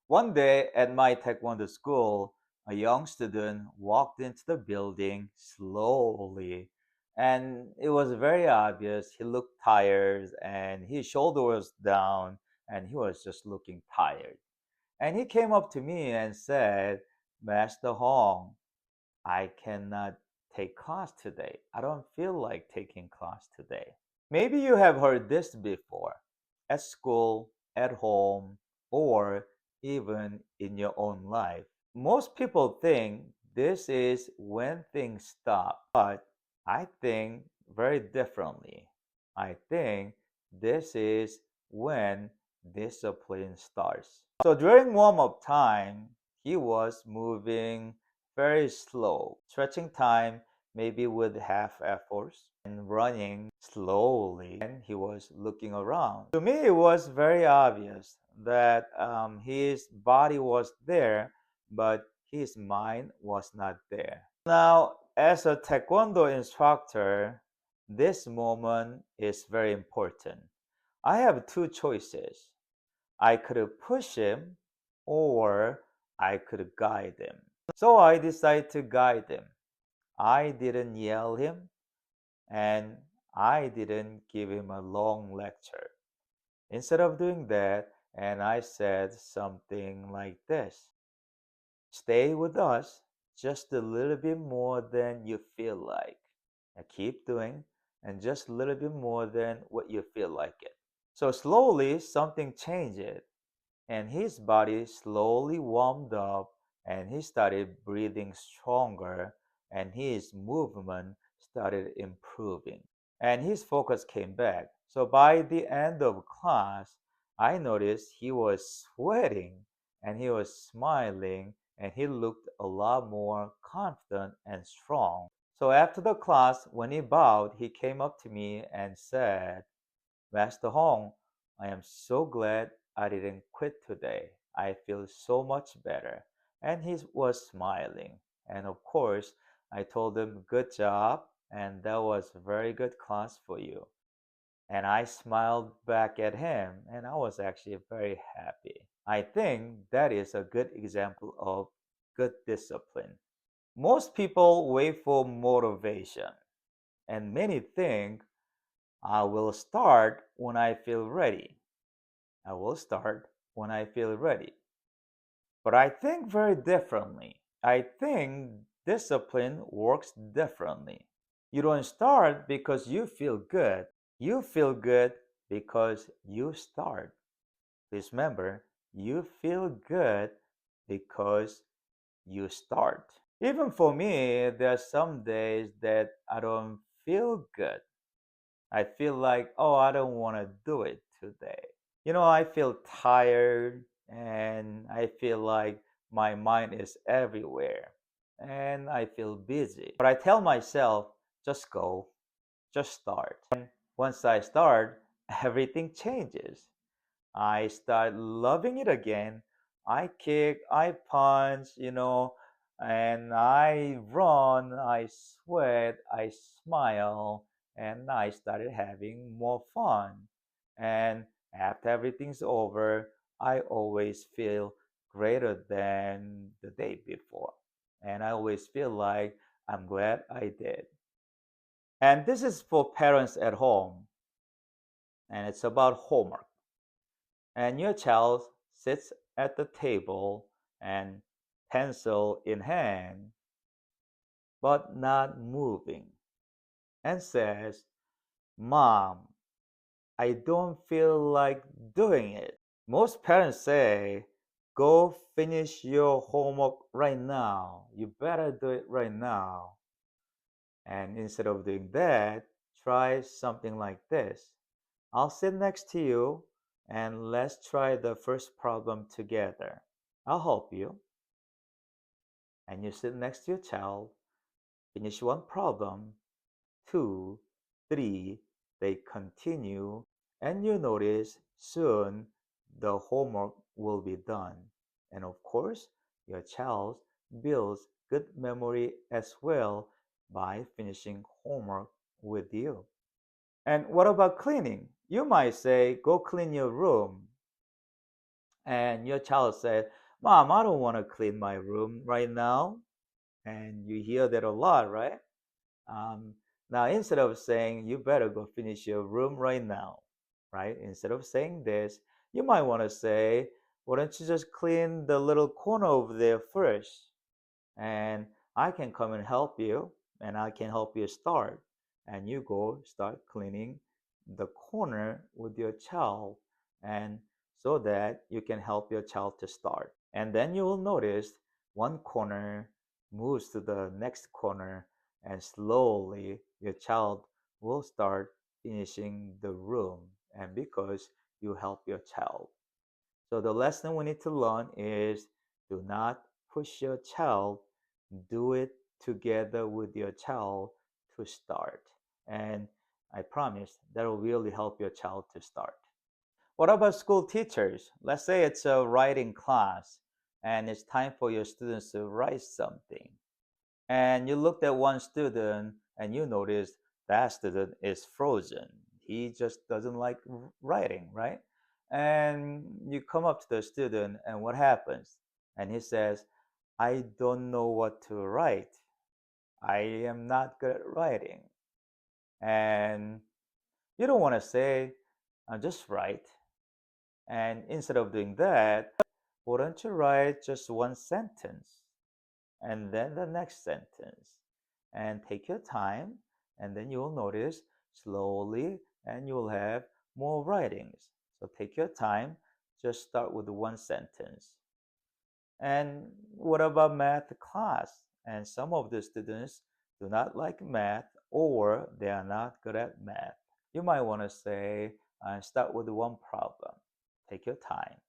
One day at my Taekwondo school, a young student walked into the building slowly, and it was very obvious he looked tired and his shoulder was down and he was just looking tired. And he came up to me and said, Master Hong, I cannot take class today. I don't feel like taking class today. Maybe you have heard this before at school, at home, or even in your own life. Most people think this is when things stop, but I think very differently. I think this is when discipline starts. So during warm up time, he was moving very slow, stretching time maybe with half efforts and running slowly. And he was looking around. To me, it was very obvious that his body was there, but his mind was not there. Now, as a Taekwondo instructor, this moment is very important. I have two choices. I could push him or I could guide him. So I decided to guide him. I didn't yell him and I didn't give him a long lecture. Instead of doing that, and I said something like this: Stay with us just a little bit more than you feel like. And keep doing and just a little bit more than what you feel like it. So slowly something changed and his body slowly warmed up and he started breathing stronger and his movement started improving and his focus came back. So by the end of class, I noticed he was sweating and he was smiling and he looked a lot more confident and strong. So after the class, when he bowed, he came up to me and said, Master Hong, I am so glad I didn't quit today. I feel so much better. And he was smiling. And of course, I told him, Good job. And that was a very good class for you. And I smiled back at him, and I was actually very happy. I think that is a good example of good discipline. Most people wait for motivation, and many think I will start when I feel ready. I will start when I feel ready. But I think very differently. I think discipline works differently. You don't start because you feel good. You feel good because you start. Please remember, you feel good because you start. Even for me, there are some days that I don't feel good. I feel like, oh, I don't want to do it today. I feel tired and I feel like my mind is everywhere and I feel busy. But I tell myself, just go, just start. And once I start, everything changes. I start loving it again. I kick, I punch, and I run, I sweat, I smile, and I started having more fun. And after everything's over, I always feel greater than the day before. And I always feel like I'm glad I did. And this is for parents at home, and it's about homework. And your child sits at the table and pencil in hand, but not moving, and says, Mom, I don't feel like doing it. Most parents say, Go finish your homework right now. You better do it right now. And instead of doing that, try something like this. I'll sit next to you and let's try the first problem together. I'll help you. And you sit next to your child, finish one problem, two, three, they continue, and you notice soon the homework will be done. And of course, your child builds good memory as well by finishing homework with you. And what about cleaning? You might say, go clean your room. and your child said, "Mom, I don't want to clean my room right now." And you hear that a lot, right? Um, Now, instead of saying, "You better go finish your room right now," right? Instead of saying this, you might want to say, "Why don't you just clean the little corner over there first? And I can come and help you, and I can help you start." And you go start cleaning the corner with your child, and so that you can help your child to start. And then you will notice one corner moves to the next corner, and slowly your child will start finishing the room, and because you help your child. So the lesson we need to learn is, do not push your child, do it together with your child to start. And I promise that will really help your child to start. What about school teachers? Let's say it's a writing class and it's time for your students to write something. And you looked at one student and you noticed that student is frozen. He just doesn't like writing, right? And you come up to the student, and what happens? And he says, "I don't know what to write. I am not good at writing." And you don't want to say, "Just write." And instead of doing that, why don't you write just one sentence? And then the next sentence, and take your time, and then you will notice slowly, and you will have more writings. So take your time, just start with one sentence. And what about math class? And some of the students do not like math, or they are not good at math. You might want to say, start with one problem. Take your time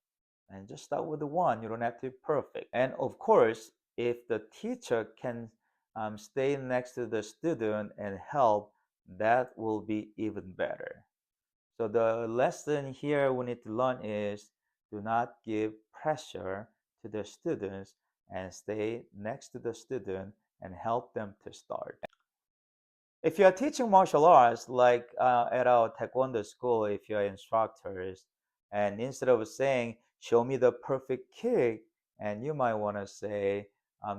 and just start with the one. You don't have to be perfect. And of course, if the teacher can stay next to the student and help, that will be even better. So the lesson here we need to learn is, do not give pressure to the students, and stay next to the student and help them to start. If you are teaching martial arts, like at our Taekwondo school, if you're instructors, and instead of saying, "Show me the perfect kick," and you might want to say,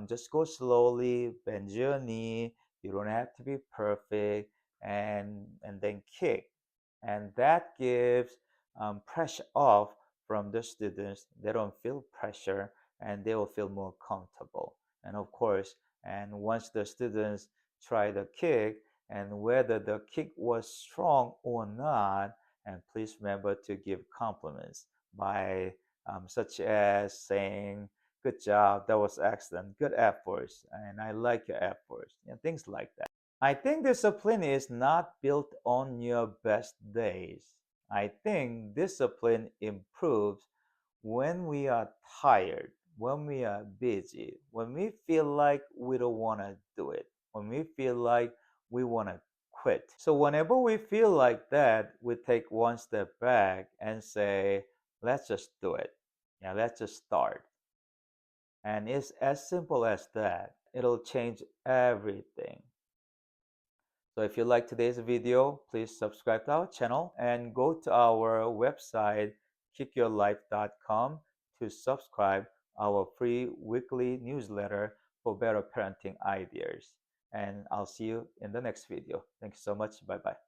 "Just go slowly, bend your knee, you don't have to be perfect," and then kick. And that gives pressure off from the students. They don't feel pressure, and they will feel more comfortable. And of course, and once the students try the kick, and whether the kick was strong or not. And please remember to give compliments by such as saying, "Good job, that was excellent, good efforts, and I like your efforts," and things like that. I think discipline is not built on your best days. I think discipline improves when we are tired, when we are busy, when we feel like we don't want to do it, when we feel like we want to quit. So, whenever we feel like that, we take one step back and say, "Let's just do it. Yeah, let's just start." And it's as simple as that. It'll change everything. So if you like today's video, please subscribe to our channel and go to our website kickyourlife.com to subscribe our free weekly newsletter for better parenting ideas. And I'll see you in the next video. Thank you so much. Bye bye.